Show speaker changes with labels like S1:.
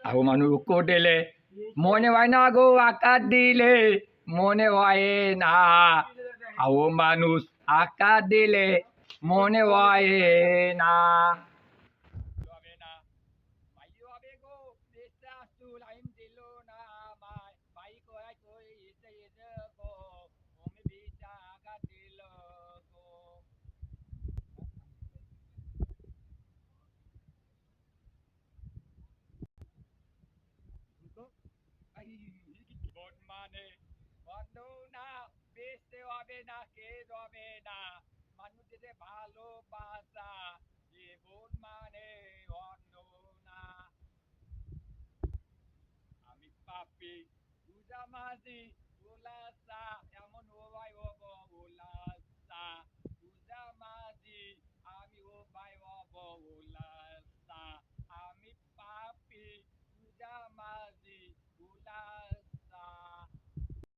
S1: আগো মানুষ কোটেলে মনে হয় না গো আকার দিলে মনে হয় না আগো মানুষ আকার দিলে মনে হয় না হবে না ভাই হবে গো চেষ্টা লাইন দিল না আমায় ভাই কয় কই এসে এসে গো তুমি বিটা আকার দিল গো বর্তমানে বন্ধ না বেচতে হবে না কে হবে না মানুষের ভালোবাসা জীবন মানে অন্য না আমি পাপি পূজা মাঝি গোলাসা